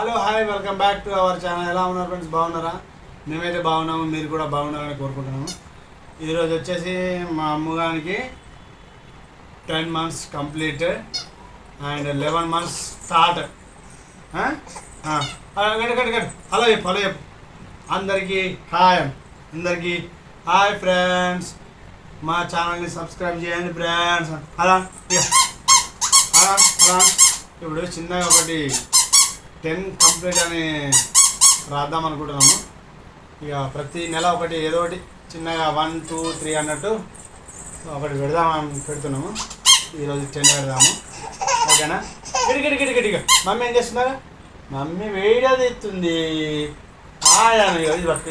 Hello hi welcome back to our channel. ఎలా ఉన్నారు friends? బాగున్నారా? మేమైతే బాగున్నాము, మీరు కూడా బాగున్నారని కోరుకుంటున్నాము. ఈరోజు వచ్చేసి మా అమ్మగారికి 10 months completed and 11 months start. Hello చెప్పు అందరికీ హాయ్. అందరికీ హాయ్ ఫ్రెండ్స్. మా ఛానల్ని సబ్స్క్రైబ్ చేయండి ఫ్రెండ్స్. అలా అలా అలా ఇప్పుడు చిన్నగా ఒకటి 10 కంప్లీట్ అని రాద్దాం అనుకుంటున్నాము. ఇక ప్రతి నెల ఒకటి ఏదో ఒకటి చిన్నగా 1, 2, 3 అన్నట్టు ఒకటి పెడుతున్నాము. ఈరోజు 10 పెడదాము, ఓకేనా? గిడిగిడిగిడిగిడిగా మమ్మీ ఏం చేస్తున్నారు? మమ్మీ వేడిగా తెస్తుంది. ఇది పట్టు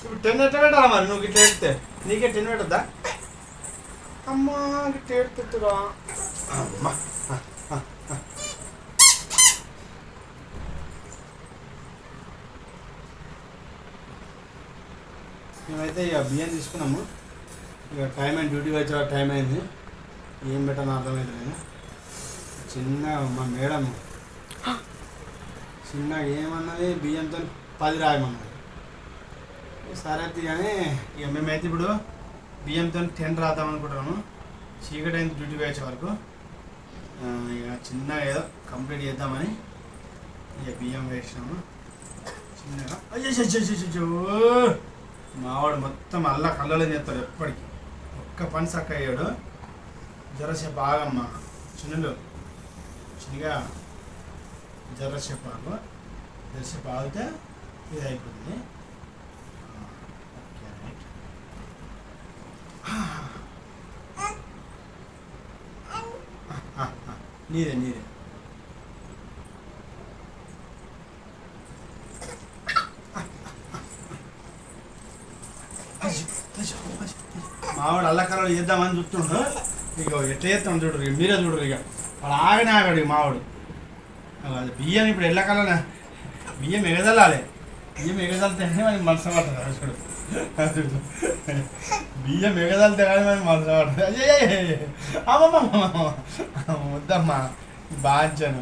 ఇప్పుడు 10 ఎట్లా పెట్టాలా మరి? నువ్వు ఇట్లా పెడితే నీకే 10 పెట్టద్దా? అమ్మా గిట్ట ఏడుతురా అమ్మా. మేమైతే ఇక బియ్యం తీసుకున్నాము. ఇక టైం అయింది, డ్యూటీ వచ్చే టైం అయింది. ఏం పెట్టాలో అర్థమైతే నేను చిన్నగా మా మేడం చిన్నగా ఏమన్నది, బియ్యంతో 10 రాయమన్నది. సరే కానీ ఇక మేమైతే ఇప్పుడు బియ్యంతో 10 రాద్దాం అనుకుంటున్నాము. చీకటి అయింది డ్యూటీ వేసే వరకు. ఇక చిన్నగా ఏదో కంప్లీట్ చేద్దామని ఇక బియ్యం వేసినాము చిన్నగా. అయ్యో మావాడు మొత్తం అల్లా కళ్ళలో చేస్తాడు ఎప్పటికీ. ఒక్క పని చక్క అయ్యాడు. జరసేపు ఆగమ్మా చిన్నలు చిన్నగా జరసేపు ఆగు. జరసేపు ఆగితే ఇది అయిపోతుంది. నీరే మావాడు అల్లకల్లో చేద్దామని చూస్తుండు. ఇక ఎట్లా చేస్తాం చూడరు, మీరే చూడరు. ఇక వాడు ఆగాడు ఇక మావాడు. అది బియ్యం ఇప్పుడు ఎల్లకల్లా బియ్యం ఎగదలాలి. బియ్యం ఎగదలితేనే మనకి మనసు పడుతుంది. చూడు బియ్యం ఎగదలితే కానీ మనకి మనసు పడుతుంది. అయ్యే అమ్మమ్మ వద్దమ్మా బాంచాను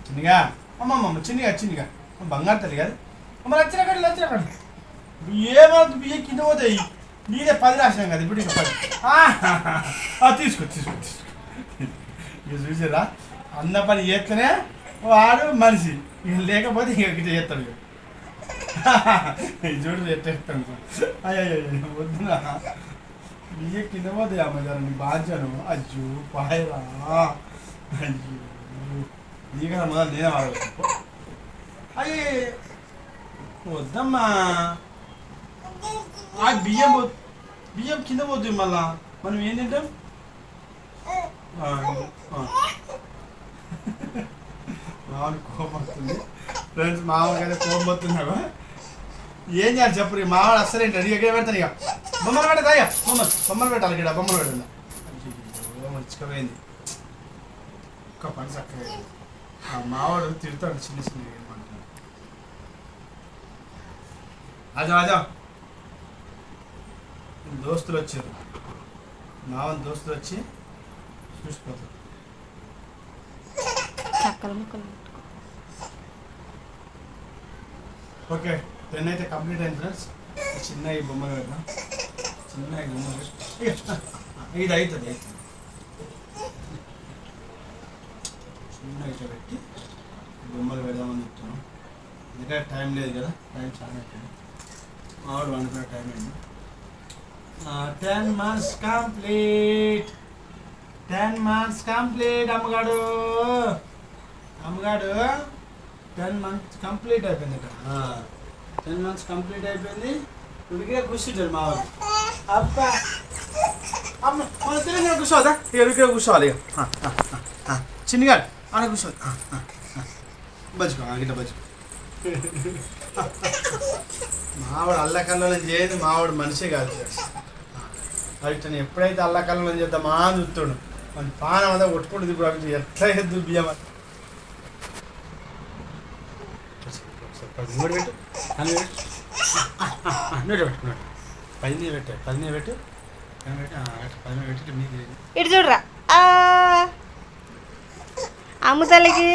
చిన్నగా. అమ్మమ్మ చిన్నగా బంగారు తల్లి కాదు అమ్మ. లచ్చినక్కడ ఏమవుతుంది? బియ్యం కింద పోతాయి. నీదే 10 రాసినాం కదా ఇప్పుడు. ఇక 10 తీసుకో ఇక చూసారా? అన్న పని చేస్తేనే వాడు మనిషి, ఇక లేకపోతే ఇక చేస్తాడు. చూడు ఎట్టేస్తాను. అయ్యో వద్దునా, బియ్యం కింద పోతాయి అమ్మ. నీ బాధ్యను. అయ్యో పాయరా. అయ్యో నీకన్నా మొదలు నేనే వాడవచ్చు. అయ్యే వద్దమ్మా. బియ్యం కింద పోతుంది మళ్ళా. మనం ఏం తింటాం? మామూలు కోపం వస్తుంది ఫ్రెండ్స్. మామూలుగా కోపం వస్తున్నాడు. ఏం చేయాలి చెప్పు? మావాడు అస్సలు ఏంటి ఎక్కడ పెడతాను. ఇక బొమ్మలు పెడతా. ఇక బొమ్మలు పెట్టాలి. ఇక్కడ బొమ్మలు పెట్టాలి. మర్చిపోయింది. ఒక్క పని చక్కగా మావాడు తిడతాడు చిన్న ఆజా దోస్తులు వచ్చారు. మావన్ దోస్తులు వచ్చి చూసిపోతారు. ఓకే 10 అయితే కంప్లీట్ అయింది ఫ్రెండ్స్. చిన్న ఈ బొమ్మలు పెడదాం. చిన్న ఈ బొమ్మలు ఇది అవుతుంది. చిన్న ఇట్లా పెట్టి బొమ్మలు పెడదామని చెప్తున్నాం. ఎందుకంటే టైం లేదు కదా, టైం చాలా అయిపోయింది. మావాడు అనుకున్న టైం అయింది. 10 months కంప్లీట్. 10 months complete. అమ్మగాడు 10 months కంప్లీట్ అయిపోయింది. 10 months కంప్లీట్ అయిపోయింది. ఉడికిగా కూర్చుంటాడు మావాడు. అబ్బా అమ్మ మన తెలియదు కూర్చోదా? ఇక ఉడికిగా కూర్చోవాలి. చిన్నగా అని కూర్చోవాలి. బజ్జుకో గిట్ట బజ్జుకో. మావాడు అల్లకల్లోనే చేయదు. మావాడు మనిషే కాదు. అవి ఎప్పుడైతే అల్లకల్లోనే చేద్దామా అని చూస్తాడు. మన పానం అంతా కొట్టుకుంటుంది. ఇప్పుడు అవి ఎట్లా ఎద్దు బియ్యం పెట్టు అని పెట్టు. పెట్టు 10 పెట్టు. ఇటు చూడరా అమ్ము తల్లికి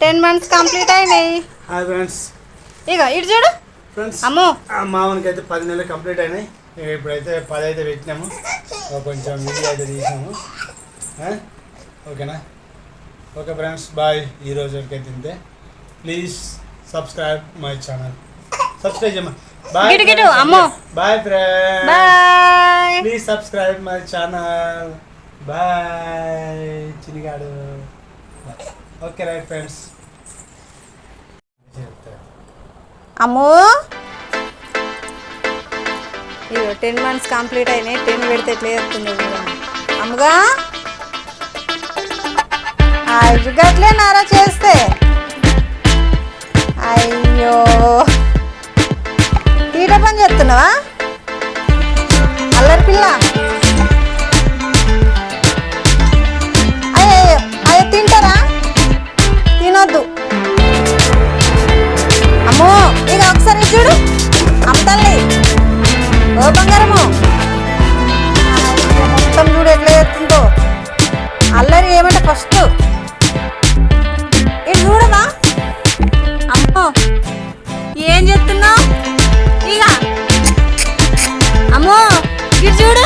10 months కంప్లీట్ అయినాయి. హాయ్ ఫ్రెండ్స్, ఇక ఇటు చూడు ఫ్రెండ్స్ అమ్మో మామూలుగా అయితే 10 నెలలు కంప్లీట్ అయినాయి. ఇప్పుడైతే 10 అయితే పెట్టినాము, కొంచెం వీడియో అయితే తీసినాము. ఓకేనా? Okay friends, bye. ఈ రోజు వరకైతే ఇంతే. Please subscribe my channel. Subscribe చేయమ్మా. బాయ్ అమ్మో. Bye friends, bye. Please subscribe my channel. Bye చినిగాడు. Okay right friends. అమ్మో ఇగో 10 months కంప్లీట్ అయినాయి. 10 పెడితే ఎట్లా చెప్తుంది అమ్మగా. గట్లే నారా చేస్తే అయ్యో తీట పని చేస్తున్నావా అల్లరి పిల్ల? అయ్యో అయ్యో తింటారా? తినొద్దు. అమ్మో ఇక ఒకసారి చూడు అమ్మతల్లి. ఓ బంగారము మొత్తం చూడు ఎట్లా చేస్తుందో. అల్లరి ఏమంటే ఫస్ట్ ఇటు చూడవా? అమ్మో ఏం చేస్తున్నావు? ఇక అమ్మో ఇటు చూడు.